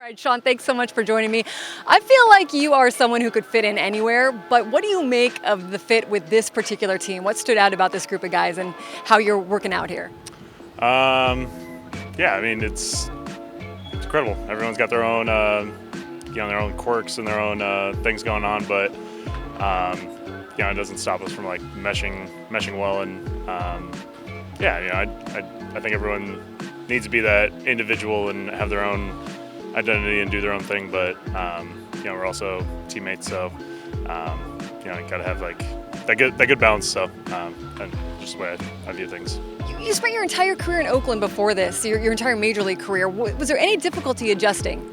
right, Sean, thanks so much for joining me. I feel like you are someone who could fit in anywhere, but what do you make of the fit with this particular team? What stood out about this group of guys and how you're working out here? Yeah, I mean it's incredible. Everyone's got their own, their own quirks and their own things going on, but it doesn't stop us from like meshing well. And I think everyone needs to be that individual and have their own identity and do their own thing. But we're also teammates, so gotta have like that good balance. So and just the way I view things. You spent your entire career in Oakland before this, your entire major league career. Was there any difficulty adjusting?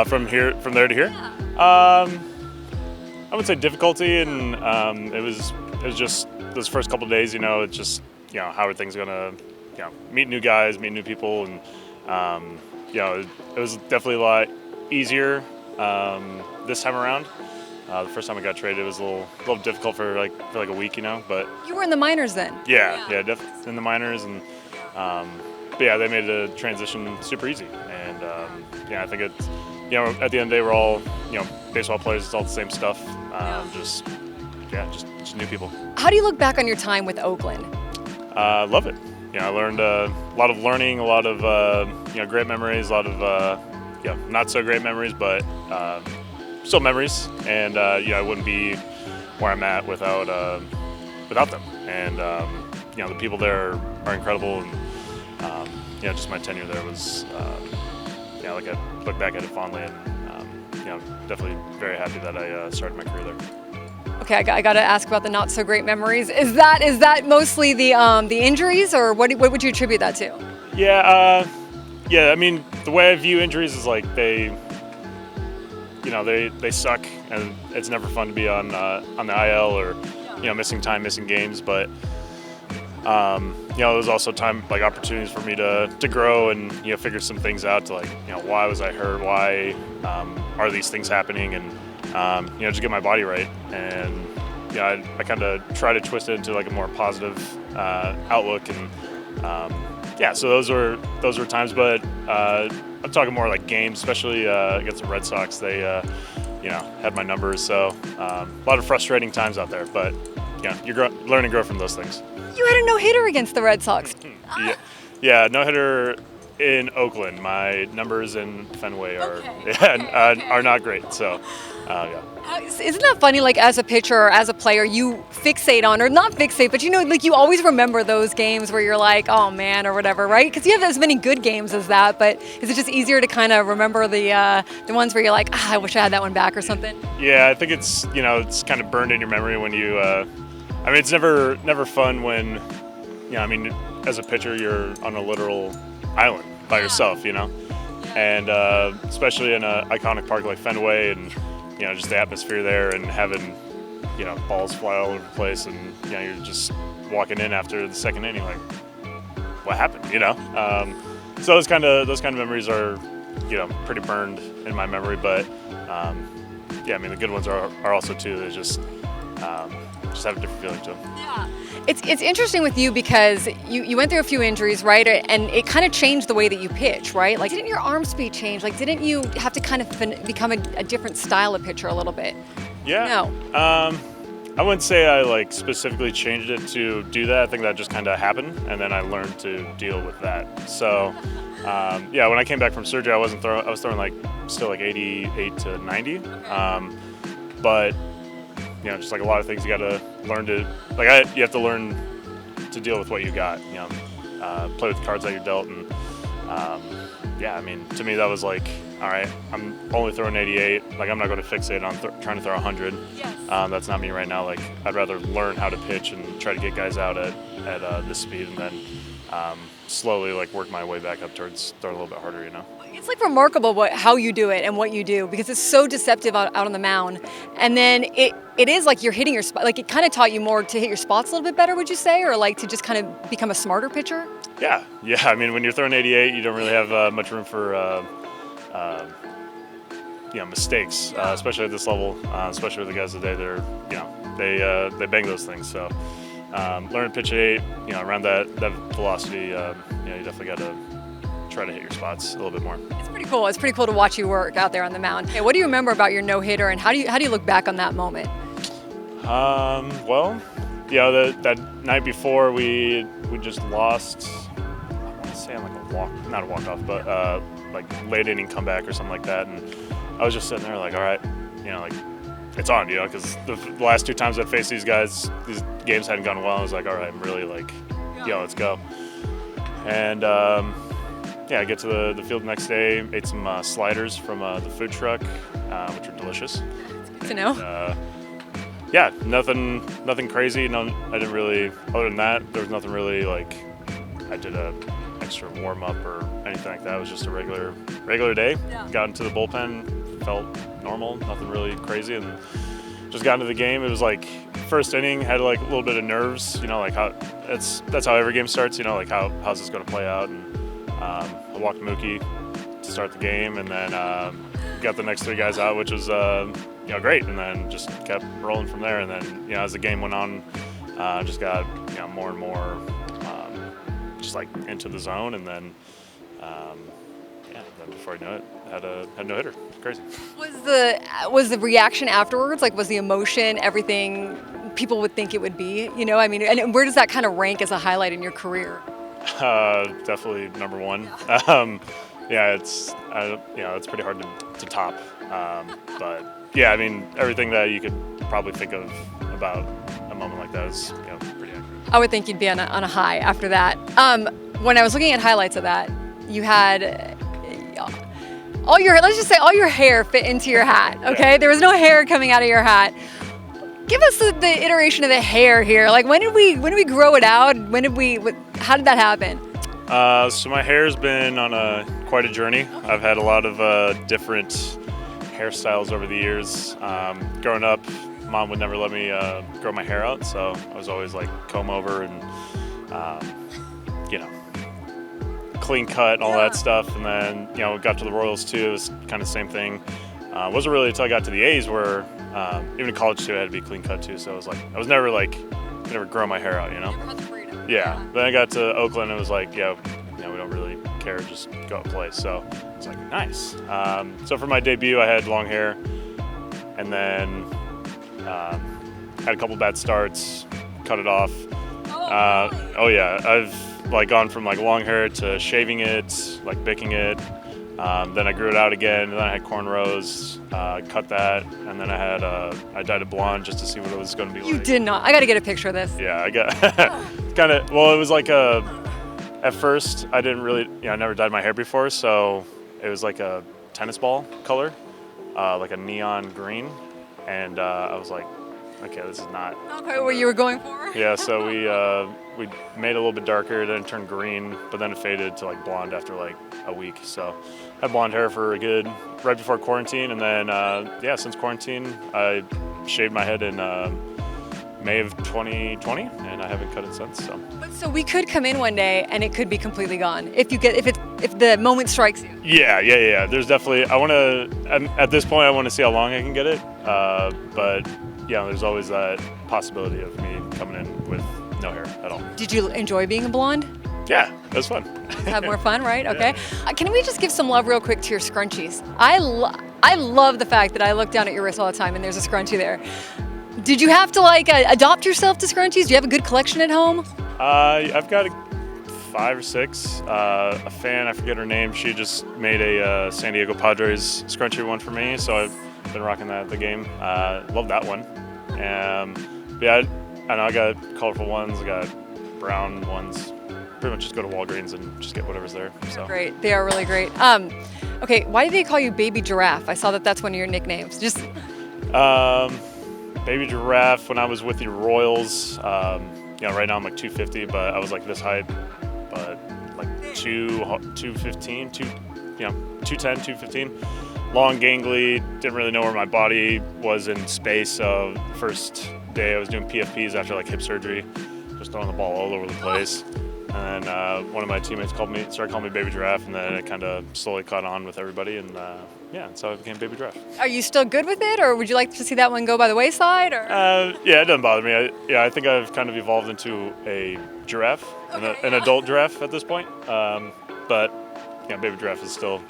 From there to here? Yeah. I would say difficulty, and it was just those first couple of days. It's just how are things gonna meet new guys, meet new people, and it was definitely a lot easier this time around. The first time I got traded, it was a little difficult for like a week, but You were in the minors then? yeah, definitely in the minors, and they made the transition super easy, and I think it's at the end of the day we're all baseball players. It's all the same stuff, just new people. How do you look back on your time with Oakland? Love it. I learned a lot of learning, a lot of great memories, a lot of not so great memories, but still memories. And I wouldn't be where I'm at without them. And the people there are incredible, and just my tenure there was like I look back at it fondly, and definitely very happy that I started my career there. Okay, I got to ask about the not so great memories. Is that mostly the injuries, or what would you attribute that to? Yeah. I mean, the way I view injuries is like they suck, and it's never fun to be on the IL or missing time, missing games. But there was also opportunities for me to grow and figure some things out. To why was I hurt? Why are these things happening? And just get my body right. And I kind of try to twist it into like a more positive outlook. And so those were times. But I'm talking more like games, especially against the Red Sox. They had my numbers, so a lot of frustrating times out there. But you learn and grow from those things. You had a no-hitter against the Red Sox. Yeah, no-hitter in Oakland. My numbers in Fenway are not great. So, Isn't that funny? Like as a pitcher or as a player, you fixate on, or not fixate, but you always remember those games where you're like, oh man, or whatever, right? Because you have as many good games as that. But is it just easier to kind of remember the ones where you're like, I wish I had that one back or something? Yeah, I think it's it's kind of burned in your memory when you. It's never fun when, as a pitcher you're on a literal island by yourself, and especially in an iconic park like Fenway, and just the atmosphere there, and having balls fly all over the place, and you're just walking in after the second inning like, what happened? So those kind of memories are pretty burned in my memory, but the good ones are also too. They just have a different feeling to them. Yeah. It's interesting with you because you went through a few injuries, right? And it kind of changed the way that you pitch, right? Like, didn't your arm speed change? Like, didn't you have to kind of become a different style of pitcher a little bit? Yeah. No. I wouldn't say I specifically changed it to do that. I think that just kind of happened, and then I learned to deal with that. So, when I came back from surgery, I was throwing still 88 to 90. But just like a lot of things, you got to learn to you have to learn to deal with what you got. Play with the cards that you're dealt, and to me that was like, all right, I'm only throwing 88. Like, I'm not going to fixate on trying to throw 100. Yes. That's not me right now. Like, I'd rather learn how to pitch and try to get guys out at this speed, and then slowly work my way back up towards throwing a little bit harder. It's remarkable how you do it and what you do, because it's so deceptive out on the mound. And then it is like you're hitting your spot. Like, it kind of taught you more to hit your spots a little bit better, would you say? Or to just kind of become a smarter pitcher? Yeah. When you're throwing 88, you don't really have much room for mistakes, especially at this level, especially with the guys today. They bang those things. So learn to pitch at 8, around that velocity, you definitely got to try to hit your spots a little bit more. It's pretty cool. It's pretty cool to watch you work out there on the mound. Hey, what do you remember about your no-hitter, and how do you look back on that moment? Well, that night before we just lost. I want to say on like not a walk-off, but like late inning comeback or something like that, and I was just sitting there like, all right, like it's on, because the last 2 times I faced these guys, these games hadn't gone well. I was like, all right, I'm really like, let's go. And I get to the field the next day, ate some sliders from the food truck, which are delicious. Good to know. And, nothing crazy. No, I didn't really. Other than that, there was nothing really like I did a extra warm up or anything like that. It was just a regular day. Yeah. Got into the bullpen, felt normal, nothing really crazy, and just got into the game. It was like first inning, had like a little bit of nerves, like how that's how every game starts, like how's this going to play out. And I walked Mookie to start the game, and then got the next 3 guys out, which was great, and then just kept rolling from there. And then as the game went on, just got more and more just like into the zone, and then then before I knew it, had a no hitter. Crazy. Was the reaction afterwards, like was the emotion everything people would think it would be? And where does that kind of rank as a highlight in your career? Definitely number 1. It's pretty hard to top. But everything that you could probably think of about a moment like that is pretty accurate. I would think you'd be on a high after that. When I was looking at highlights of that, you had all your hair fit into your hat. Okay, There was no hair coming out of your hat. Give us the iteration of the hair here. Like when did we grow it out? How did that happen? So my hair's been on quite a journey. I've had a lot of different hairstyles over the years. Growing up, Mom would never let me grow my hair out, so I was always like comb over and clean cut and all that stuff. And then we got to the Royals too. It was kind of the same thing. It wasn't really until I got to the A's where even in college too I had to be clean cut too. So I was never grow my hair out, Yeah. Then I got to Oakland and it was like, we don't really care, just go out and play. So it's like, nice. So for my debut, I had long hair, and then had a couple bad starts, cut it off. Really? I've gone from long hair to shaving it, bicking it. Then I grew it out again, and then I had cornrows, cut that, and then I dyed it blonde just to see what it was going to be like. You did not. I got to get a picture of this. Yeah, I got it was at first I didn't really, I never dyed my hair before, so it was like a tennis ball color, like a neon green, and I was like, okay, this is not. Okay, what you were going for? Yeah, so we made it a little bit darker, then it turned green, but then it faded to blonde after a week. So I had blonde hair for right before quarantine, and then since quarantine I shaved my head in May of 2020, and I haven't cut it since. So we could come in one day and it could be completely gone if the moment strikes you. Yeah. There's definitely at this point I want to see how long I can get it, but there's always that possibility of me coming in with no hair at all. Did you enjoy being a blonde? Yeah, it was fun. Have more fun, right? Okay. Yeah. Can we just give some love real quick to your scrunchies? I love the fact that I look down at your wrist all the time and there's a scrunchie there. Did you have to adopt yourself to scrunchies? Do you have a good collection at home? I've got 5 or 6. A fan, I forget her name, she just made a San Diego Padres scrunchie one for me, so I've been rocking that at the game. Love that one. I know I got colorful ones, I got brown ones. Pretty much just go to Walgreens and just get whatever's there. So. Great, they are really great. Okay, why do they call you Baby Giraffe? I saw that's one of your nicknames. Baby Giraffe, when I was with the Royals, right now I'm 250, but I was this height, but 215, 210, 215. Long, gangly, didn't really know where my body was in space, so the first day I was doing PFPs after like hip surgery, just throwing the ball all over the place. And then one of my teammates started calling me Baby Giraffe, and then it kind of slowly caught on with everybody, and so I became Baby Giraffe. Are you still good with it, or would you like to see that one go by the wayside? Or? Yeah, it doesn't bother me. I think I've kind of evolved into a giraffe, an adult giraffe at this point. But Baby Giraffe is still.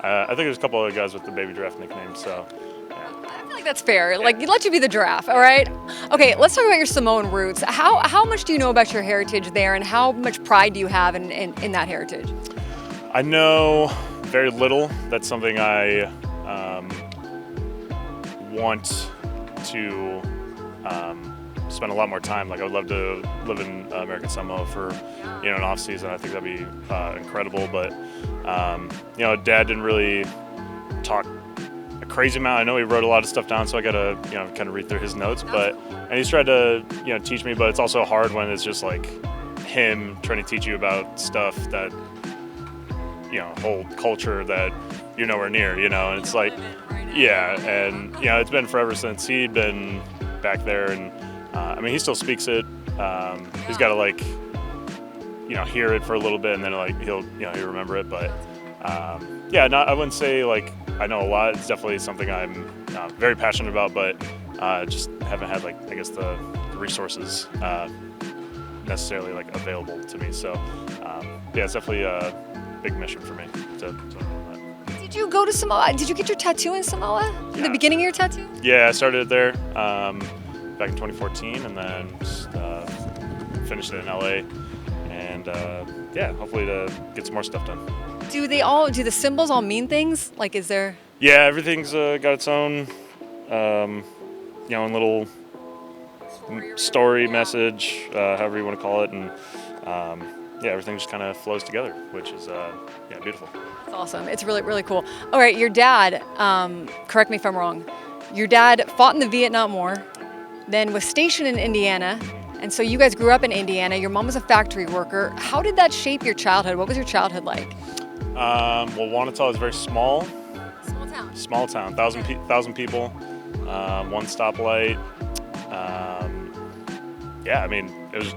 I think there's a couple other guys with the Baby Giraffe nickname. So. I feel like that's fair. Like, let you be the Giraffe, all right? Okay, let's talk about your Samoan roots. How much do you know about your heritage there, and how much pride do you have in that heritage? I know very little. That's something I want to spend a lot more time. Like, I would love to live in American Samoa for an off season. I think that'd be incredible. But Dad didn't really talk a crazy amount. I know he wrote a lot of stuff down, so I gotta kind of read through his notes. And he's tried to teach me, but it's also hard when it's just like him trying to teach you about stuff that whole culture that you're nowhere near. And it's like, and it's been forever since he'd been back there, and he still speaks it. He's got to hear it for a little bit, and then he'll remember it. But I wouldn't say like I know a lot. It's definitely something I'm very passionate about, but just haven't had the resources necessarily available to me. So it's definitely a big mission for me to learn that. Did you go to Samoa? Did you get your tattoo in Samoa? In the beginning of your tattoo? Yeah, I started it there back in 2014, and then just, finished it in LA, and hopefully to get some more stuff done. Do the symbols all mean things? Like, is there? Yeah, everything's got its own, own little story, message, however you want to call it, and everything just kind of flows together, which is beautiful. That's awesome. It's really, really cool. All right, your dad, correct me if I'm wrong, your dad fought in the Vietnam War, then was stationed in Indiana, and so you guys grew up in Indiana. Your mom was a factory worker. How did that shape your childhood? What was your childhood like? Wanata is very small. Small town, 1,000 people, one stoplight. It was,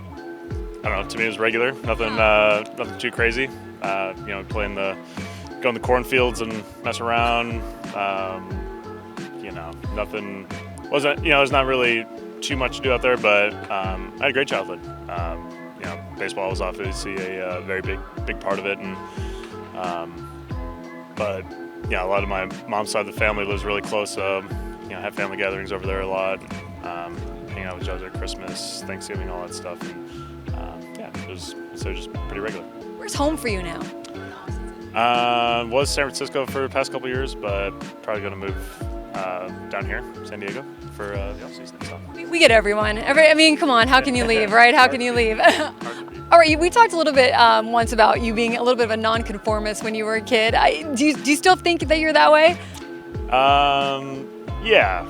I don't know, to me it was regular, nothing too crazy. Going the cornfields and mess around. Nothing, there's not really too much to do out there, but I had a great childhood. Baseball was obviously a very big part of it, and a lot of my mom's side of the family lives really close. Have family gatherings over there a lot. Hanging out with each other at Christmas, Thanksgiving, all that stuff. And it was just pretty regular. Where's home for you now? Was San Francisco for the past couple years, but probably going to move down here, San Diego, for the off season and stuff. We get everyone. Come on, how can you leave, right? How can you leave? All right, we talked a little bit once about you being a little bit of a nonconformist when you were a kid. Do you still think that you're that way? Yeah,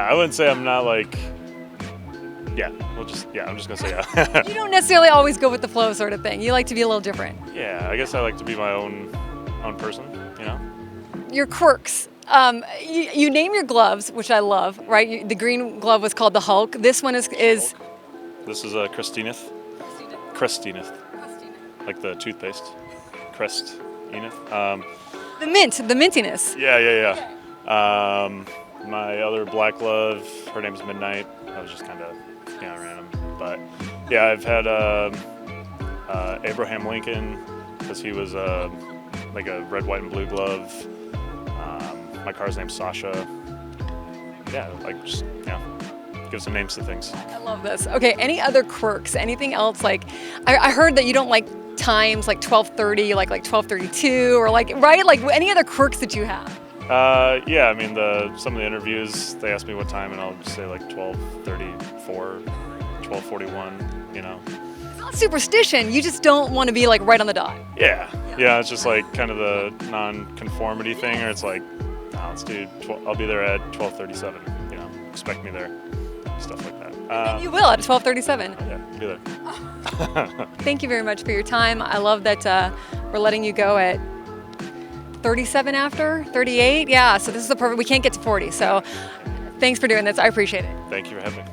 I wouldn't say I'm not I'm just gonna say yeah. You don't necessarily always go with the flow sort of thing. You like to be a little different. Yeah, I guess I like to be my own person, Your quirks. You name your gloves, which I love, right? The green glove was called the Hulk. This one is. This is a Crestineth. Crestineth. Like the toothpaste. Crestineth. The mintiness. Yeah. My other black glove, her name's Midnight. That was just kind of random. But yeah, I've had Abraham Lincoln, because he was like a red, white, and blue glove. My car's name's Sasha. Give some names to things. I love this. Okay, any other quirks? Anything else? Like, I heard that you don't like times like 12:30, like 12:32, or right? Like, any other quirks that you have? Some of the interviews, they ask me what time, and I'll just say 12:34, 12:41. It's not superstition. You just don't want to be right on the dot. Yeah. It's just kind of the non-conformity thing, or it's let's do. I'll be there at 12:37. Expect me there. Stuff like that. And you will at 12:37. Yeah, be there. Thank you very much for your time. I love that we're letting you go at 37 after 38. Yeah, so this is the perfect. We can't get to 40. So thanks for doing this. I appreciate it. Thank you for having me.